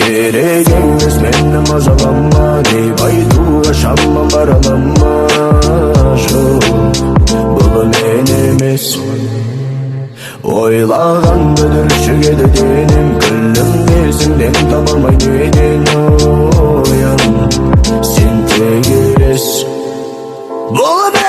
керек емес мені мазалама деп айтуға шамам баралама. Бұл мен емес, ойлағанды дүршігеді денім. Күлімде сіңден таба алмай неден оян, сен тек елес. Бұл